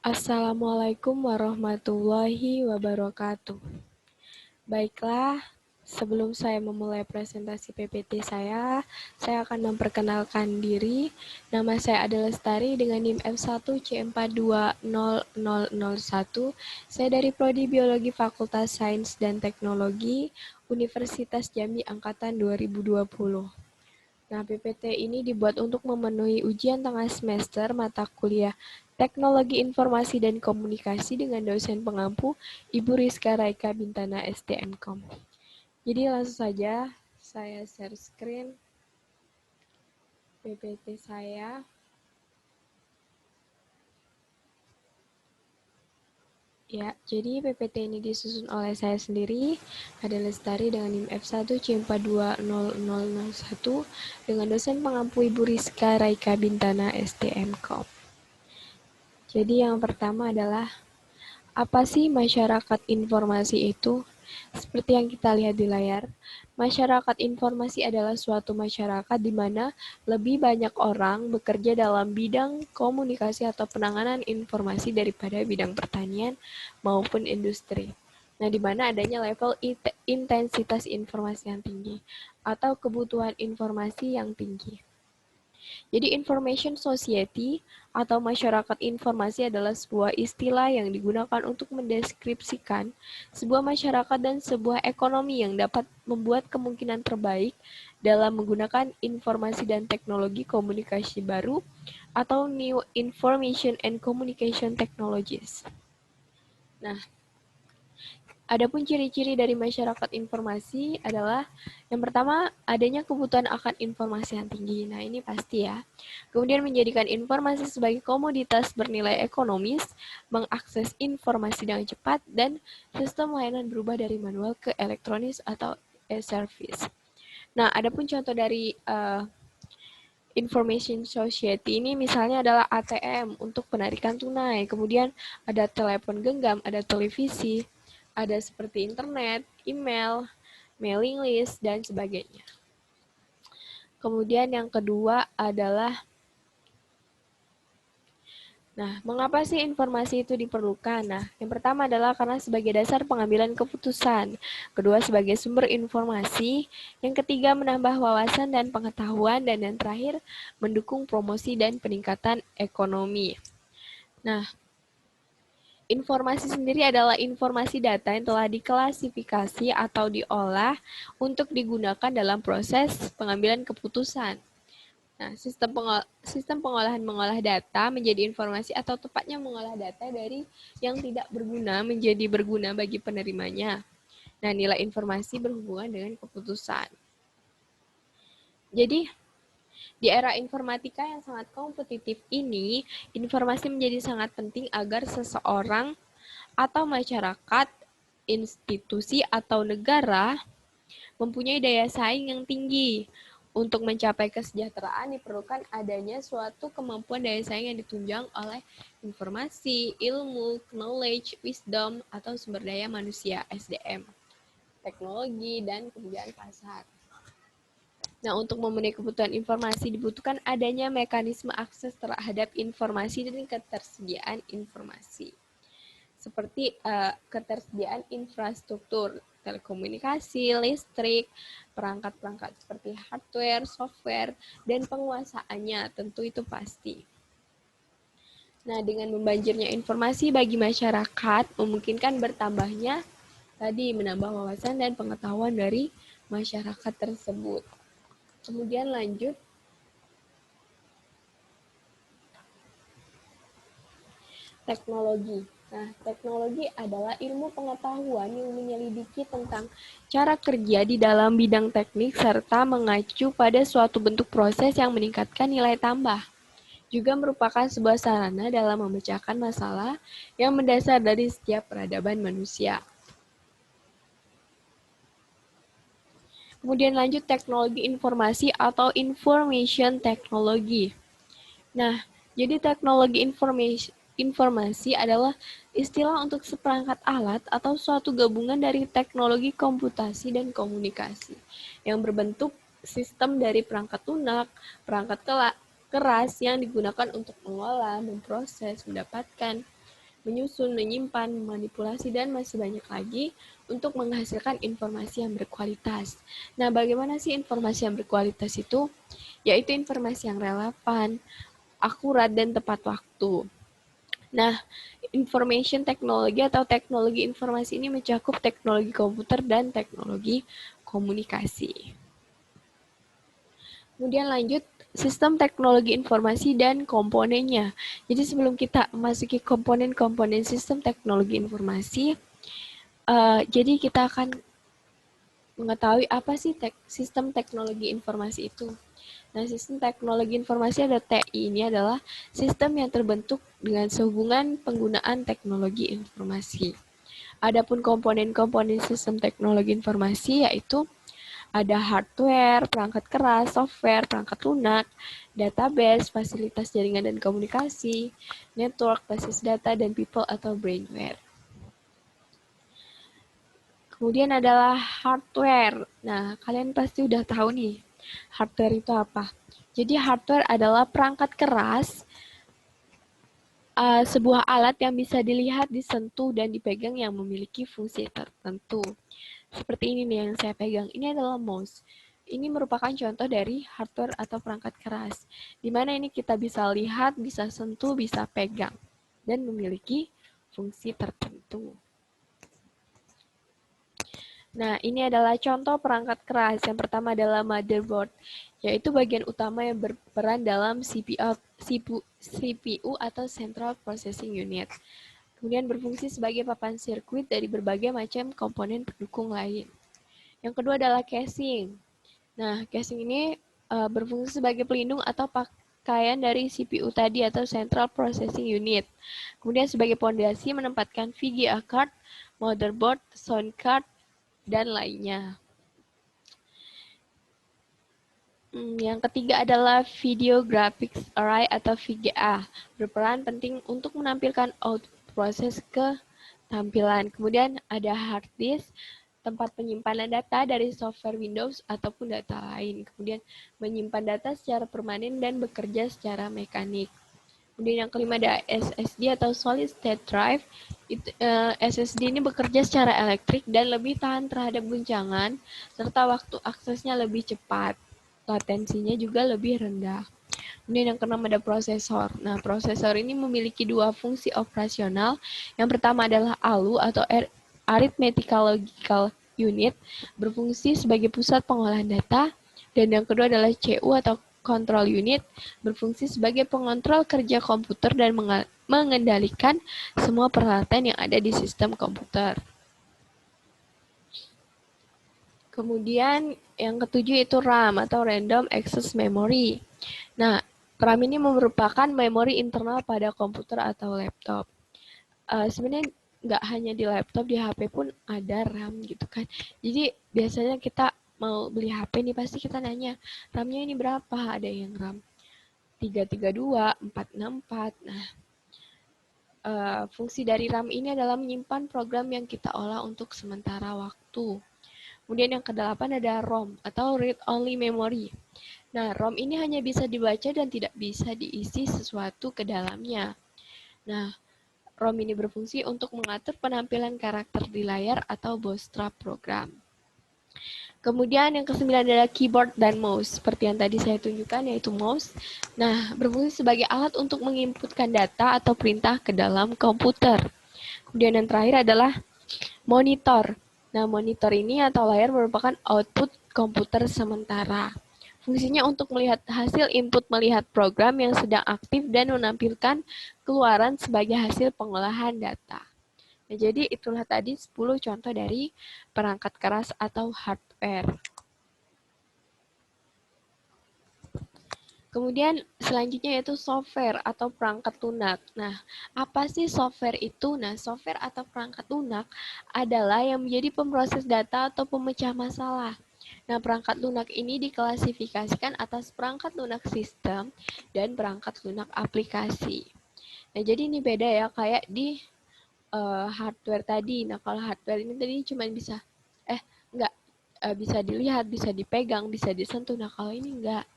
Assalamualaikum warahmatullahi wabarakatuh. Baiklah, sebelum saya memulai presentasi PPT saya akan memperkenalkan diri. Nama saya Ade Lestari dengan NIM F1C420001. Saya dari Prodi Biologi Fakultas Sains dan Teknologi Universitas Jambi Angkatan 2020. Nah, PPT ini dibuat untuk memenuhi ujian tengah semester mata kuliah Teknologi Informasi dan Komunikasi dengan dosen pengampu Ibu Rizka Raika Bintana STMKOM. Jadi langsung saja saya share screen PPT saya. Ya, jadi PPT ini disusun oleh saya sendiri, Ade Lestari dengan NIM F1C420001 dengan dosen pengampu Ibu Rizka Raika Bintana STMKOM. Jadi yang pertama adalah apa sih masyarakat informasi itu? Seperti yang kita lihat di layar, masyarakat informasi adalah suatu masyarakat di mana lebih banyak orang bekerja dalam bidang komunikasi atau penanganan informasi daripada bidang pertanian maupun industri. Nah, di mana adanya level intensitas informasi yang tinggi atau kebutuhan informasi yang tinggi. Jadi information society atau masyarakat informasi adalah sebuah istilah yang digunakan untuk mendeskripsikan sebuah masyarakat dan sebuah ekonomi yang dapat membuat kemungkinan terbaik dalam menggunakan informasi dan teknologi komunikasi baru atau New Information and Communication Technologies. Nah, adapun ciri-ciri dari masyarakat informasi adalah yang pertama, adanya kebutuhan akan informasi yang tinggi. Nah, ini pasti ya. Kemudian menjadikan informasi sebagai komoditas bernilai ekonomis, mengakses informasi dengan cepat, dan sistem layanan berubah dari manual ke elektronis atau e-service. Nah, adapun contoh dari information society ini misalnya adalah ATM untuk penarikan tunai, kemudian ada telepon genggam, ada televisi, ada seperti internet, email, mailing list, dan sebagainya. Kemudian yang kedua adalah, mengapa sih informasi itu diperlukan? Nah, yang pertama adalah karena sebagai dasar pengambilan keputusan. Kedua, sebagai sumber informasi. Yang ketiga, menambah wawasan dan pengetahuan. Dan yang terakhir, mendukung promosi dan peningkatan ekonomi. Nah, informasi sendiri adalah informasi data yang telah diklasifikasi atau diolah untuk digunakan dalam proses pengambilan keputusan. Nah, sistem pengolahan mengolah data menjadi informasi atau tepatnya mengolah data dari yang tidak berguna menjadi berguna bagi penerimanya. Nah, nilai informasi berhubungan dengan keputusan. Jadi, di era informatika yang sangat kompetitif ini, informasi menjadi sangat penting agar seseorang atau masyarakat, institusi, atau negara mempunyai daya saing yang tinggi. Untuk mencapai kesejahteraan diperlukan adanya suatu kemampuan daya saing yang ditunjang oleh informasi, ilmu, knowledge, wisdom, atau sumber daya manusia, SDM, teknologi, dan kemudian pasar. Nah, untuk memenuhi kebutuhan informasi dibutuhkan adanya mekanisme akses terhadap informasi dan ketersediaan informasi. Seperti ketersediaan infrastruktur, telekomunikasi, listrik, perangkat-perangkat seperti hardware, software, dan penguasaannya, tentu itu pasti. Nah, dengan membanjirnya informasi bagi masyarakat, memungkinkan bertambahnya tadi menambah wawasan dan pengetahuan dari masyarakat tersebut. Kemudian lanjut, teknologi. Nah, teknologi adalah ilmu pengetahuan yang menyelidiki tentang cara kerja di dalam bidang teknik serta mengacu pada suatu bentuk proses yang meningkatkan nilai tambah. Juga merupakan sebuah sarana dalam memecahkan masalah yang mendasar dari setiap peradaban manusia. Kemudian lanjut teknologi informasi atau information technology. Nah, jadi teknologi informasi adalah istilah untuk seperangkat alat atau suatu gabungan dari teknologi komputasi dan komunikasi yang berbentuk sistem dari perangkat lunak, perangkat keras yang digunakan untuk mengolah, memproses, mendapatkan, menyusun, menyimpan, memanipulasi, dan masih banyak lagi untuk menghasilkan informasi yang berkualitas. Nah, bagaimana sih informasi yang berkualitas itu? Yaitu informasi yang relevan, akurat, dan tepat waktu. Nah, information technology atau teknologi informasi ini mencakup teknologi komputer dan teknologi komunikasi. Kemudian lanjut, sistem teknologi informasi dan komponennya. Jadi sebelum kita memasuki komponen-komponen sistem teknologi informasi, jadi kita akan mengetahui apa sih sistem teknologi informasi itu. Nah, sistem teknologi informasi atau TI ini adalah sistem yang terbentuk dengan sehubungan penggunaan teknologi informasi. Adapun komponen-komponen sistem teknologi informasi yaitu ada hardware, perangkat keras, software, perangkat lunak, database, fasilitas jaringan dan komunikasi, network, basis data, dan people atau brainware. Kemudian adalah hardware. Nah, kalian pasti udah tahu nih, hardware itu apa. Jadi hardware adalah perangkat keras, sebuah alat yang bisa dilihat, disentuh, dan dipegang yang memiliki fungsi tertentu. Seperti ini nih yang saya pegang. Ini adalah mouse. Ini merupakan contoh dari hardware atau perangkat keras, di mana ini kita bisa lihat, bisa sentuh, bisa pegang, dan memiliki fungsi tertentu. Nah, ini adalah contoh perangkat keras. Yang pertama adalah motherboard, yaitu bagian utama yang berperan dalam CPU atau Central Processing Unit. Kemudian berfungsi sebagai papan sirkuit dari berbagai macam komponen pendukung lain. Yang kedua adalah casing. Nah, casing ini berfungsi sebagai pelindung atau pakaian dari CPU tadi atau Central Processing Unit. Kemudian sebagai pondasi menempatkan VGA card, motherboard, sound card, dan lainnya. Yang ketiga adalah Video Graphics Array atau VGA, berperan penting untuk menampilkan output proses ke tampilan. Kemudian ada hard disk, tempat penyimpanan data dari software Windows ataupun data lain. Kemudian menyimpan data secara permanen dan bekerja secara mekanik. Kemudian yang kelima ada SSD atau Solid State Drive. SSD ini bekerja secara elektrik dan lebih tahan terhadap guncangan, serta waktu aksesnya lebih cepat. Latensinya juga lebih rendah. Kemudian yang keenam ada prosesor. Nah, prosesor ini memiliki dua fungsi operasional. Yang pertama adalah ALU atau Arithmetical Logical Unit, berfungsi sebagai pusat pengolahan data. Dan yang kedua adalah CU atau Control Unit, berfungsi sebagai pengontrol kerja komputer dan mengendalikan semua peralatan yang ada di sistem komputer. Kemudian yang ketujuh itu RAM atau Random Access Memory. Nah, RAM ini merupakan memori internal pada komputer atau laptop. Sebenarnya nggak hanya di laptop, di HP pun ada RAM gitu kan. Jadi biasanya kita mau beli HP nih pasti kita nanya, RAM-nya ini berapa? Ada yang RAM 332, 464. Nah, fungsi dari RAM ini adalah menyimpan program yang kita olah untuk sementara waktu. Kemudian yang kedelapan ada ROM atau Read Only Memory. Nah, ROM ini hanya bisa dibaca dan tidak bisa diisi sesuatu ke dalamnya. Nah, ROM ini berfungsi untuk mengatur penampilan karakter di layar atau bootstrap program. Kemudian yang kesembilan adalah keyboard dan mouse. Seperti yang tadi saya tunjukkan yaitu mouse. Nah, berfungsi sebagai alat untuk menginputkan data atau perintah ke dalam komputer. Kemudian yang terakhir adalah monitor. Nah, monitor ini atau layar merupakan output komputer sementara. Fungsinya untuk melihat hasil input melihat program yang sedang aktif dan menampilkan keluaran sebagai hasil pengolahan data. Nah, jadi itulah tadi 10 contoh dari perangkat keras atau hardware. Kemudian selanjutnya yaitu software atau perangkat lunak. Nah, apa sih software itu? Nah, software atau perangkat lunak adalah yang menjadi pemroses data atau pemecah masalah. Nah, perangkat lunak ini diklasifikasikan atas perangkat lunak sistem dan perangkat lunak aplikasi. Nah, jadi ini beda ya, kayak di hardware tadi. Nah, kalau hardware ini tadi cuma bisa, bisa dilihat, bisa dipegang, bisa disentuh. Nah, kalau ini enggak.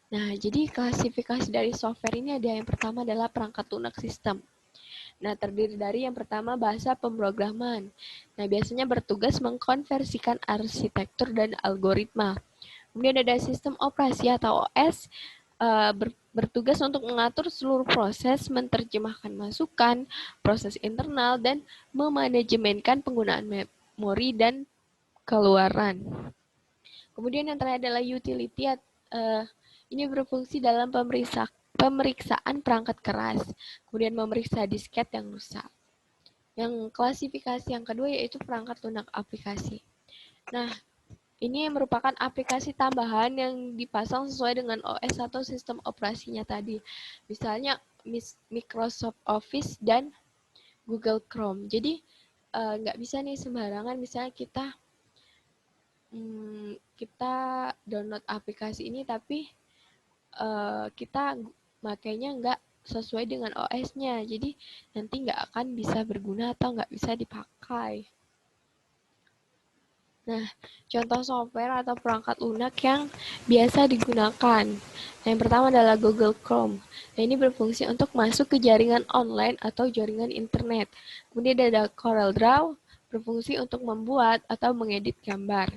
Nah, jadi klasifikasi dari software ini ada yang pertama adalah perangkat lunak sistem. Nah, terdiri dari yang pertama bahasa pemrograman. Nah, biasanya bertugas mengkonversikan arsitektur dan algoritma. Kemudian ada sistem operasi atau OS, bertugas untuk mengatur seluruh proses, menerjemahkan masukan, proses internal, dan memanajemenkan penggunaan memori dan keluaran. Kemudian yang terakhir adalah utility. Ini berfungsi dalam pemeriksaan perangkat keras, kemudian memeriksa disket yang rusak. Yang klasifikasi yang kedua yaitu perangkat lunak aplikasi. Nah, ini merupakan aplikasi tambahan yang dipasang sesuai dengan OS atau sistem operasinya tadi. Misalnya Microsoft Office dan Google Chrome. Jadi nggak bisa nih sembarangan misalnya kita download aplikasi ini tapi kita makainya nggak sesuai dengan OS-nya. Jadi nanti nggak akan bisa berguna atau nggak bisa dipakai. Nah, contoh software atau perangkat lunak yang biasa digunakan. Nah, yang pertama adalah Google Chrome. Nah, ini berfungsi untuk masuk ke jaringan online atau jaringan internet. Kemudian ada CorelDRAW, berfungsi untuk membuat atau mengedit gambar.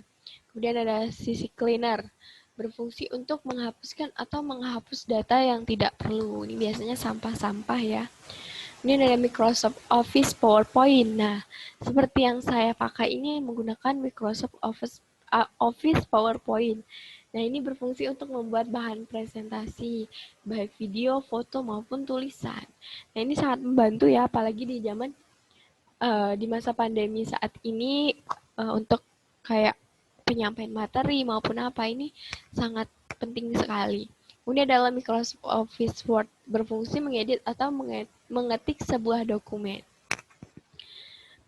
Kemudian ada CC Cleaner, berfungsi untuk menghapuskan atau menghapus data yang tidak perlu. Ini biasanya sampah-sampah ya. Ini ada Microsoft Office PowerPoint. Nah, seperti yang saya pakai ini menggunakan Microsoft Office PowerPoint. Nah, ini berfungsi untuk membuat bahan presentasi, baik video, foto, maupun tulisan. Nah, ini sangat membantu ya, apalagi di zaman di masa pandemi saat ini untuk kayak penyampaian materi maupun apa ini sangat penting sekali. Kemudian dalam Microsoft Office Word berfungsi mengedit atau mengetik sebuah dokumen.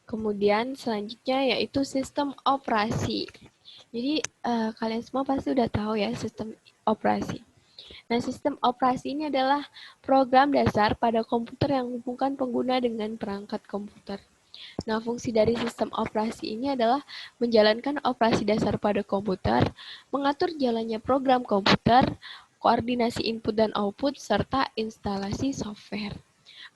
Kemudian selanjutnya yaitu sistem operasi. Jadi kalian semua pasti udah tahu ya sistem operasi. Nah, sistem operasi ini adalah program dasar pada komputer yang menghubungkan pengguna dengan perangkat komputer. Nah, fungsi dari sistem operasi ini adalah menjalankan operasi dasar pada komputer, mengatur jalannya program komputer, koordinasi input dan output, serta instalasi software.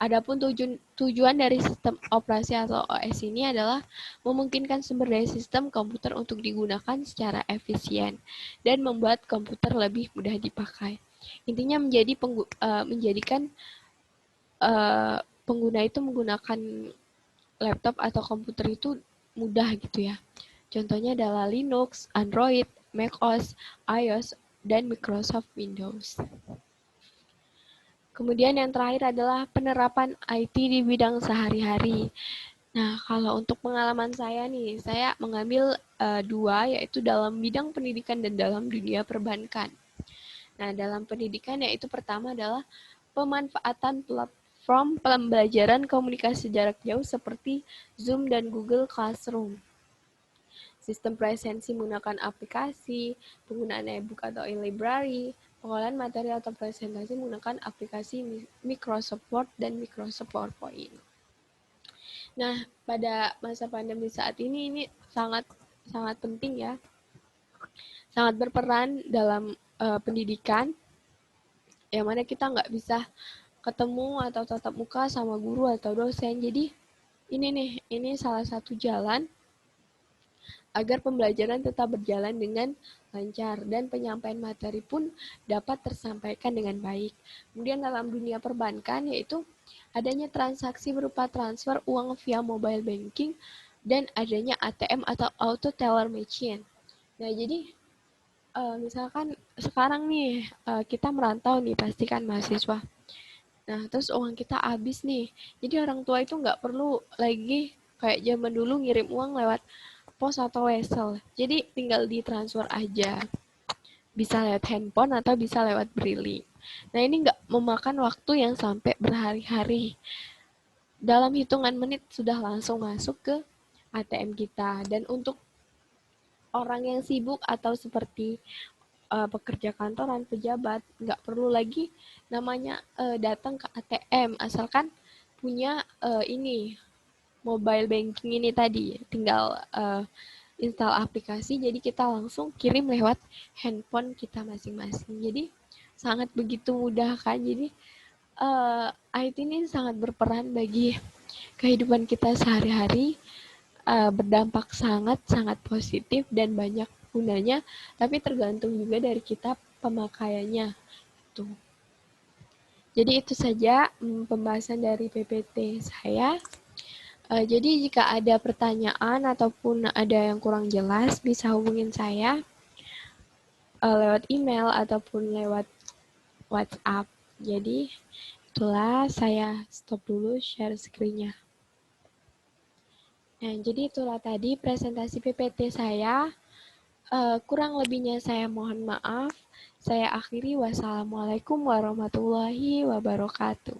Adapun tujuan dari sistem operasi atau OS ini adalah memungkinkan sumber daya sistem komputer untuk digunakan secara efisien dan membuat komputer lebih mudah dipakai. Intinya menjadikan pengguna itu menggunakan laptop atau komputer itu mudah gitu ya. Contohnya adalah Linux, Android, macOS, iOS, dan Microsoft Windows. Kemudian yang terakhir adalah penerapan IT di bidang sehari-hari. Nah, kalau untuk pengalaman saya nih, saya mengambil dua, yaitu dalam bidang pendidikan dan dalam dunia perbankan. Nah, dalam pendidikan yaitu pertama adalah pemanfaatan platform pembelajaran komunikasi jarak jauh seperti Zoom dan Google Classroom. Sistem presensi menggunakan aplikasi, penggunaan e-book atau e-library, pengolahan materi atau presentasi menggunakan aplikasi Microsoft Word dan Microsoft PowerPoint. Nah, pada masa pandemi saat ini sangat sangat penting ya, sangat berperan dalam pendidikan, yang mana kita nggak bisa ketemu atau tatap muka sama guru atau dosen. Jadi ini salah satu jalan agar pembelajaran tetap berjalan dengan lancar dan penyampaian materi pun dapat tersampaikan dengan baik. Kemudian dalam dunia perbankan yaitu adanya transaksi berupa transfer uang via mobile banking dan adanya ATM atau auto teller machine. Nah, jadi misalkan sekarang nih kita merantau nih, pastikan mahasiswa. Nah, terus uang kita habis nih. Jadi orang tua itu nggak perlu lagi kayak zaman dulu ngirim uang lewat pos atau wesel. Jadi tinggal ditransfer aja. Bisa lewat handphone atau bisa lewat briling. Nah, ini nggak memakan waktu yang sampai berhari-hari. Dalam hitungan menit sudah langsung masuk ke ATM kita. Dan untuk orang yang sibuk atau seperti pekerja kantoran, pejabat, nggak perlu lagi namanya datang ke ATM, asalkan punya ini mobile banking ini tadi, tinggal install aplikasi, jadi kita langsung kirim lewat handphone kita masing-masing. Jadi sangat begitu mudah kan, jadi IT ini sangat berperan bagi kehidupan kita sehari-hari, berdampak sangat-sangat positif dan banyak gunanya, tapi tergantung juga dari kita pemakaiannya. Tuh. Jadi itu saja pembahasan dari PPT saya. Jadi jika ada pertanyaan ataupun ada yang kurang jelas, bisa hubungin saya lewat email ataupun lewat WhatsApp. Jadi itulah, saya stop dulu share screen-nya. Nah, jadi itulah tadi presentasi PPT saya. Kurang lebihnya saya mohon maaf. Saya akhiri, wassalamualaikum warahmatullahi wabarakatuh.